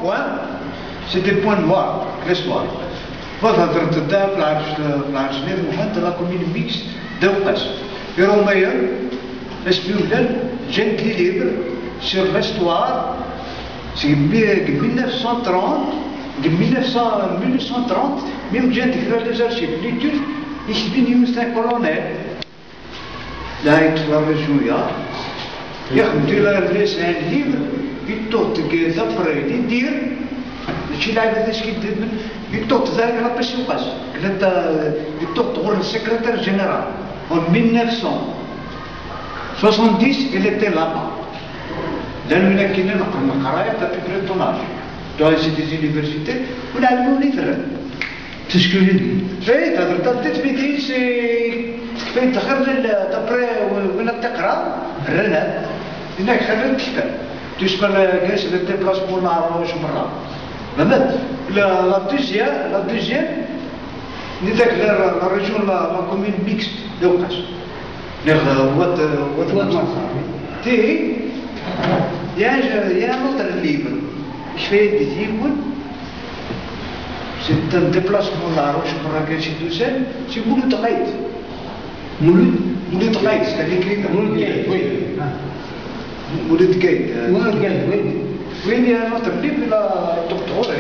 points, c'est des points noirs, l'histoire. Voilà, de la commune mixte de Ouass. Et Romain, l'espionnage, j'ai écrit libre sur l'histoire, c'est 1930, de 1930, même j'ai écrit les archives. L'étude, je suis venu un colonel, là, avec la région, il y a un livre, il tente d'après dire, je l'ai dit, il tente d'aller la passion passe. Il tente le secrétaire général. En 1970, il était là-bas. Là, il a quitté le travail depuis plus de ton âge. Dans les universités, on a eu un livre. C'est ce que j'ai dit. Oui, peut-être que c'est d'après on a تقرا الرنات هناك خلينا نكتب تشبه كاش الديبلاسمون نعرفوش برا فهمت لا دوزيام نداك لا ريجون لا كومين ميكس دوكاش وات تي يا نوتر ليبر كيفاش ديزيمون c'est un déplacement là, je me rappelle chez tout seul, c'est Mouloud Raïd. Mouloud Raïd, c'est écrit dans Mouloud Gate, oui. Mouloud Gate. Mouloud Gate, oui. Oui, il y a un autre livre, il a doctoré,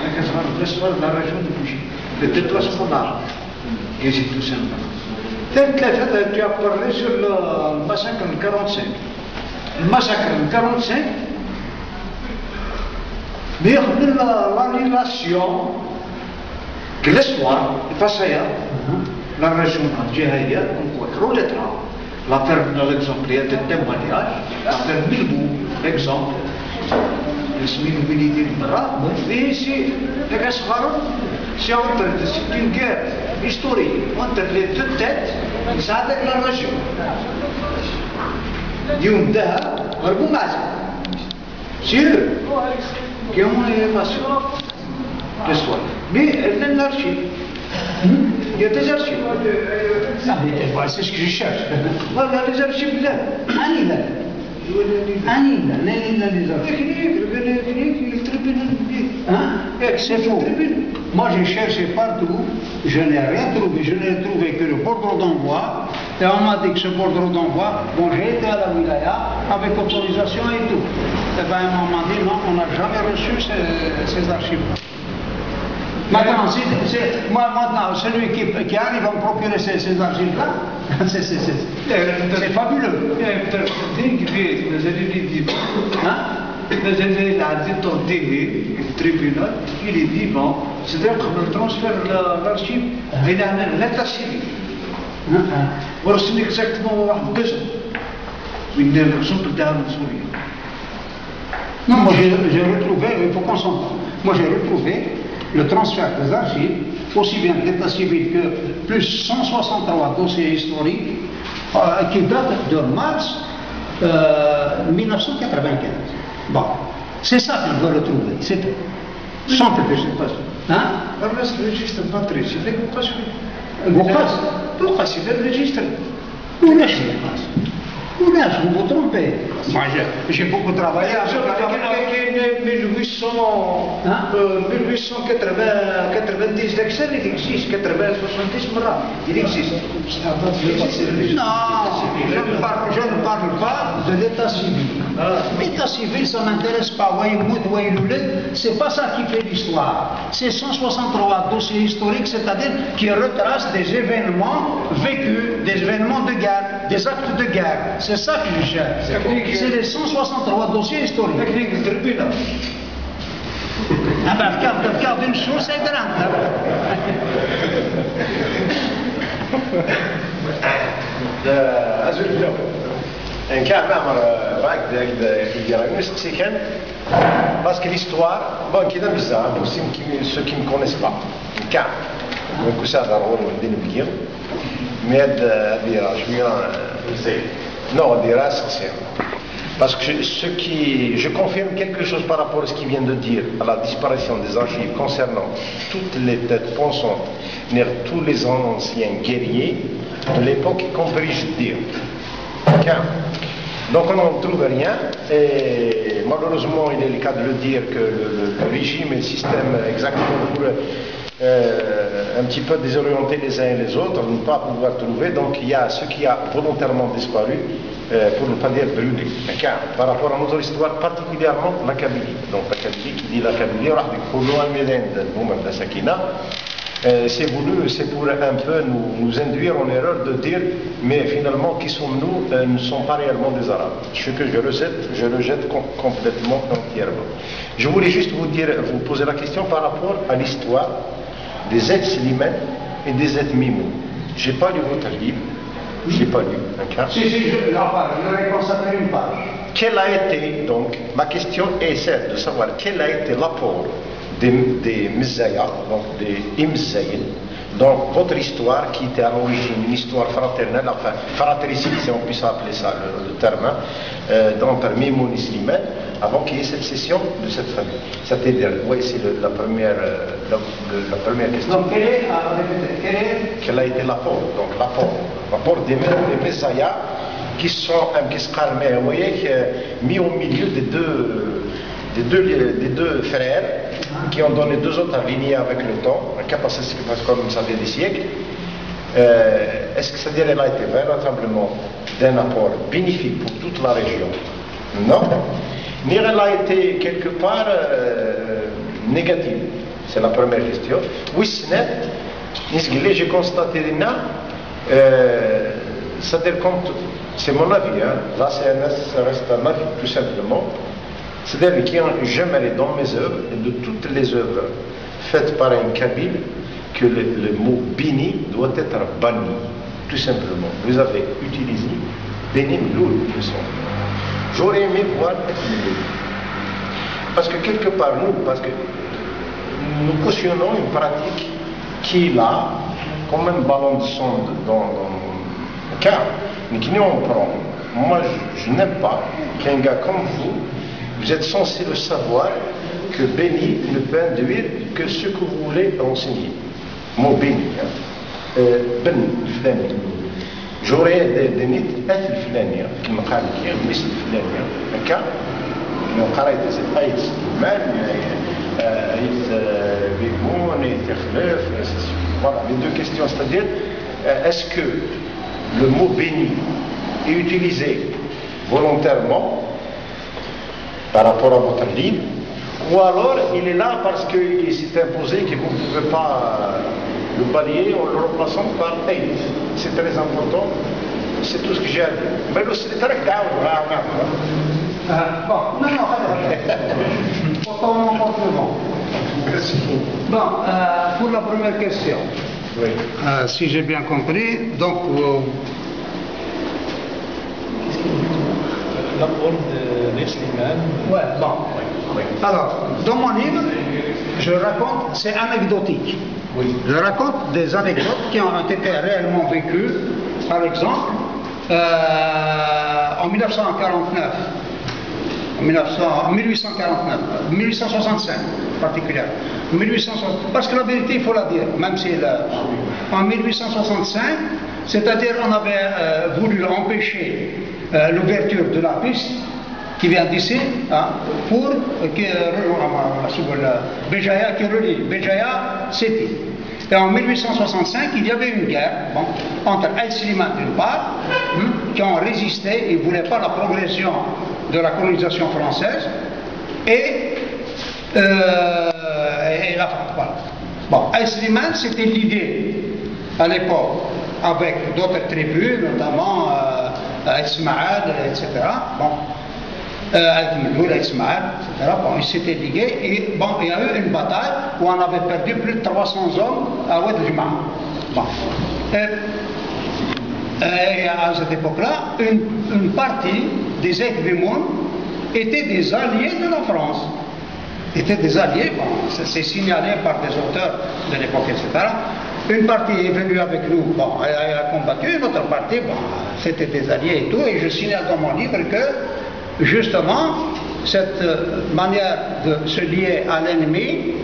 avec l'histoire de la région de Bougie, le déplacement là, et c'est tout simplement. Tu as parlé sur le massacre en 45. Le massacre en 45, mais l'annulation de l'histoire, la région algérienne, l'affaire de l'exemplaire de témoignage, l'affaire Milbou, l'exemple, le semi militaire de Bra, et ici, c'est une guerre historique entre les deux têtes, ça avec la région. Youm Daha, Arbou Mazin. C'est eux qui ont l'élévation de l'histoire. Mais elle n'a l'archive. Il y a des archives. C'est ce que je cherche. Voilà, les archives là. Anila, les archives. Le tribunal. C'est faux. Moi, j'ai cherché partout, je n'ai rien trouvé. Je n'ai trouvé que le bordereau d'envoi. Et on m'a dit que ce bordereau d'envoi, bon, j'ai été à la wilaya avec autorisation et tout. Et bien, on m'a dit non, on n'a jamais reçu ces archives-là. Maintenant, maintenant, celui qui arrive à me procurer ces archives-là, c'est fabuleux. Le tribunal, il est vivant, c'est-à-dire qu'on transfère l'archive à l'état civil. Voilà, c'est exactement deux ans. Une exemple d'armes souris. Non, moi j'ai retrouvé, il faut qu'on s'entende. Moi j'ai retrouvé le transfert des archives, aussi bien de l'état civil que plus 163 dossiers historiques qui datent de mars 1995. Bon, c'est ça que je dois retrouver, c'est tout. Sans plus. Hein? Alors là, c'est le registre matrice, c'est le pourquoi c'est le registre? Où est-ce que vous vous trompez? Moi, j'ai beaucoup travaillé avec 1890 d'Excel, il existe, 70 Mara, il existe. Non, je ne parle pas de l'état civil. L'état civil, ça ne m'intéresse pas. C'est pas ça qui fait l'histoire. C'est 163 dossiers historiques, c'est-à-dire qui retracent des événements vécus, des événements de guerre, des actes de guerre. C'est ça que je cherche. C'est les 163 dossiers historiques. Ah ben, regarde une chose, c'est grande. ان كان معمر راك c'est quand parce que l'histoire bon كده بزاف pour ceux qui ne connaissent pas كان donc ça ضروري ندير بكير mais هذه شويه non ديرها essentiel parce que je confirme quelque chose par rapport à ce qu'il vient de dire à la disparition des archives concernant toutes les têtes pensantes, tous les anciens guerriers de l'époque, y compris je dire. Car Donc on n'en trouve rien, et malheureusement il est le cas de le dire que le régime et le système exactement pour un petit peu désorienter les uns et les autres, ne pas pouvoir trouver, donc il y a ce qui a volontairement disparu, pour ne pas dire brûlé. Car par rapport à notre histoire, particulièrement la Kabylie. Donc la Kabylie, qui dit la Kabylie, c'est pour un peu nous induire en erreur de dire, mais finalement, qui sommes-nous? Ne sont pas réellement des Arabes. Ce que je rejette complètement, entièrement. Je voulais juste vous poser la question par rapport à l'histoire des aides Slimane et des aides Mimoun. J'ai pas lu votre livre, j'ai pas lu. Si, je réponds à une page. Quel a été, donc, ma question est celle de savoir quel a été l'apport des Mizaya, donc des Imzaïl, dans votre histoire qui était à l'origine une histoire fraternelle, enfin fratricide si on puisse appeler ça le terme, donc par Mimoun et Slimane, avant qu'il y ait cette cession de cette famille. C'est-à-dire, oui, c'est la première question. Donc Quel a été l'apport? Donc l'apport des Mizaya qui sont vous voyez, mis au milieu des deux frères qui ont donné deux autres lignées avec le temps, parce que comme ça fait des siècles. Est-ce que c'est-à-dire qu'elle a été véritablement d'un apport bénéfique pour toute la région? Non. Mais elle a été quelque part négative. C'est la première question. Oui, j'ai constaté c'est-à-dire c'est mon avis, hein. Là ça reste un avis tout simplement. C'est-à-dire que j'aimerais dans mes œuvres, et de toutes les œuvres faites par un Kabyle, que le mot béni doit être banni, tout simplement. Vous avez utilisé béni loul, il me semble. J'aurais aimé voir parce que quelque part nous cautionnons une pratique qui est là, comme un ballon de sonde car on prend. Moi je n'aime pas qu'un gars comme vous êtes censé le savoir que béni ne peut induire que ce que vous voulez enseigner. Mot béni. Ben flani. J'aurais des nids être flani, qui me qualifient, mais c'est flani. Car, nous قرأت آية سليمان, آية بيمون, آية خلاف. Voilà, les deux questions, c'est-à-dire, est-ce que le mot béni est utilisé volontairement par rapport à votre livre, ou alors il est là parce qu'il s'est imposé que vous ne pouvez pas le balayer en le remplaçant par aide. C'est très important, c'est tout ce que j'ai à dire. Mais le secrétaire bon, non, autant mon complément. Merci. Bon, pour la première question, oui. Si j'ai bien compris, donc l'apport de Slimane. ouais, bon. Oui. Alors, dans mon livre, je raconte, c'est anecdotique. Oui. Je raconte des anecdotes qui ont été réellement vécues. Par exemple, en 1949, 1865 particulièrement. Parce que la vérité, il faut la dire, même si en 1865, c'est-à-dire on avait voulu empêcher l'ouverture de la piste qui vient d'ici, hein, pour que Béjaïa qui relie Béjaïa Séti. Et en 1865, il y avait une guerre entre El Slimane d'une part, qui ont résisté et ne voulaient pas la progression de la colonisation française, et la France. Voilà. Bon, El Slimane s'était lié à l'époque avec d'autres tribus, notamment Ismaël, etc. Bon. Ismaël, etc. Bon, ils s'étaient ligués et bon, il y a eu une bataille où on avait perdu plus de 300 hommes à Oued el-Juma. Bon. Et à cette époque-là, une partie des Ekbimoun étaient des alliés de la France. Étaient des alliés, bon, c'est signalé par des auteurs de l'époque, etc. Une partie est venue avec nous, bon, elle a combattu, une autre partie, bon, c'était des alliés et tout, et je signale dans mon livre que justement, cette manière de se lier à l'ennemi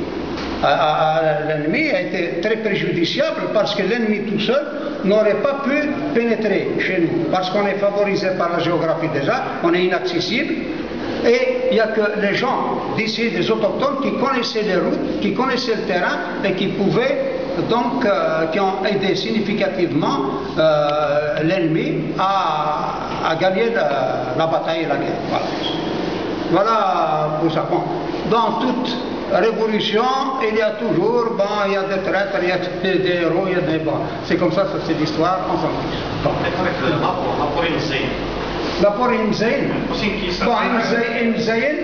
a été très préjudiciable parce que l'ennemi tout seul n'auraient pas pu pénétrer chez nous, parce qu'on est favorisé par la géographie déjà, on est inaccessible, et il n'y a que les gens d'ici, des autochtones, qui connaissaient les routes, qui connaissaient le terrain, et qui pouvaient, donc, qui ont aidé significativement l'ennemi à gagner la bataille et la guerre. Voilà. Voilà pour ça. Bon, dans toute révolution, il y a toujours, il y a des traîtres, il y a des héros, il y a des... Bon, c'est comme ça c'est l'histoire, on s'en fiche. Bon. L'apport Imzaïn. Bon, Imzaïn,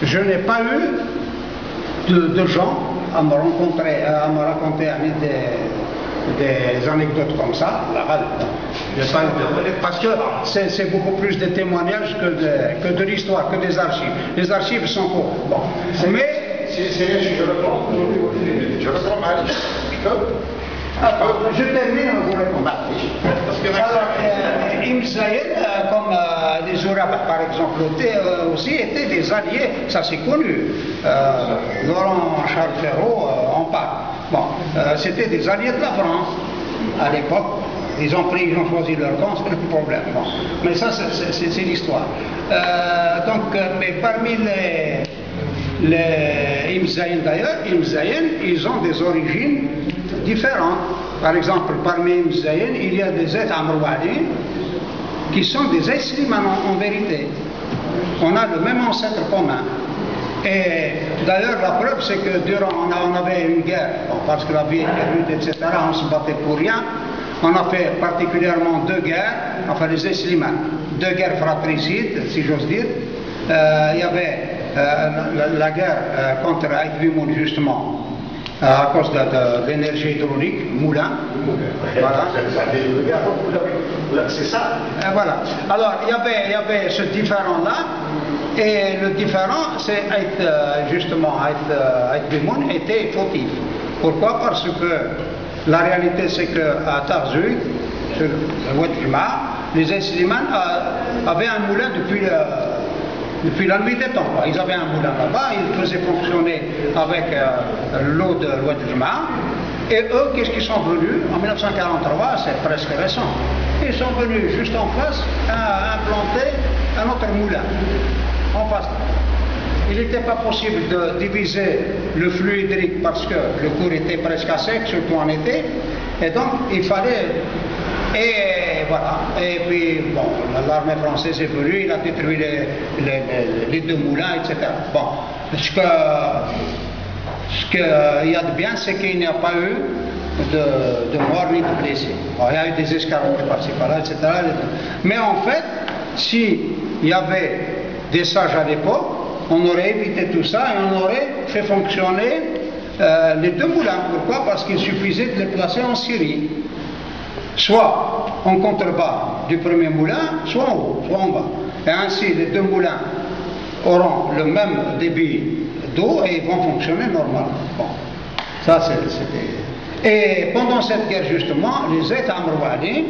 je n'ai pas eu de gens à me raconter des anecdotes comme ça. Parce que c'est beaucoup plus de témoignages que de l'histoire, que des archives. Les archives sont courtes. Bon. Mais... Je reprends ma liste. Je termine en vous répondant. Alors, Imzaïn, comme les Ourabas par exemple, aussi étaient des alliés, ça c'est connu. Laurent Charles Ferraud en parle. Bon, c'était des alliés de la France à l'époque. Ils ont choisi leur camp, c'est le problème. Bon. Mais ça, c'est l'histoire. Mais parmi les Imzaïn d'ailleurs, ils ont des origines différentes. Par exemple, parmi Imzaïn, il y a des êtres Amrouali qui sont des Slimane en vérité. On a le même ancêtre commun. Et d'ailleurs, la preuve, c'est que on avait une guerre, parce que la vie était rude, etc., on se battait pour rien. On a fait particulièrement deux guerres, enfin les Slimane, deux guerres fratricides, si j'ose dire. Il y avait la guerre contre Aït-Bimoun, justement, à cause de l'énergie hydraulique, moulin. Voilà. C'est ça. Voilà. Alors, il y avait ce différent-là, et le différent, c'est justement, Aït-Bimoun était fautif. Pourquoi? Parce que la réalité, c'est qu'à Tarzut, sur le Oued Juma, les Slimane avaient un moulin depuis la nuit des temps. Ils avaient un moulin là-bas, ils faisaient fonctionner avec l'eau de l'Oued Juma. Et eux, qu'est-ce qu'ils sont venus? En 1943, c'est presque récent. Ils sont venus juste en face à implanter un autre moulin, en face. Il n'était pas possible de diviser le flux hydrique parce que le cours était presque à sec, surtout en été. Et donc, il fallait... Et voilà. Et puis, bon, l'armée française est venue, il a détruit les deux moulins, etc. Bon, ce qu'il y a de bien, c'est qu'il n'y a pas eu de morts ni de blessés. Bon, il y a eu des escarmouches par-ci par-là, etc. Mais en fait, s'il y avait des sages à l'époque, on aurait évité tout ça et on aurait fait fonctionner les deux moulins. Pourquoi? Parce qu'il suffisait de les placer en Syrie. Soit en contrebas du premier moulin, soit en haut, soit en bas. Et ainsi, les deux moulins auront le même débit d'eau et ils vont fonctionner normalement. Bon, ça c'était... Et pendant cette guerre, justement, les États Amrouali,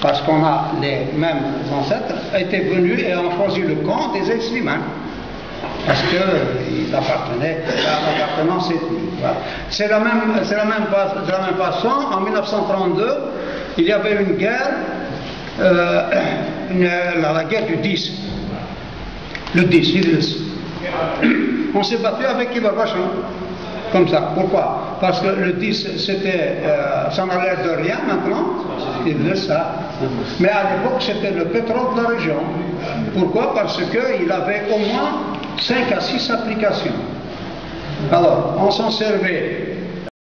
parce qu'on a les mêmes ancêtres, étaient venus et ont choisi le camp des Slimane. Parce qu'ils appartenaient à l'appartenance ethnique. Voilà. C'est de la même façon, en 1932, il y avait une guerre, la guerre du 10. Le 10, Idriss. On s'est battu avec Ivar Bachar, comme ça. Pourquoi? Parce que le 10, c'était, ça n'a l'air de rien maintenant, Idriss, ça. Mais à l'époque, c'était le pétrole de la région. Pourquoi? Parce qu'il avait au moins 5 à 6 applications. Alors, on s'en servait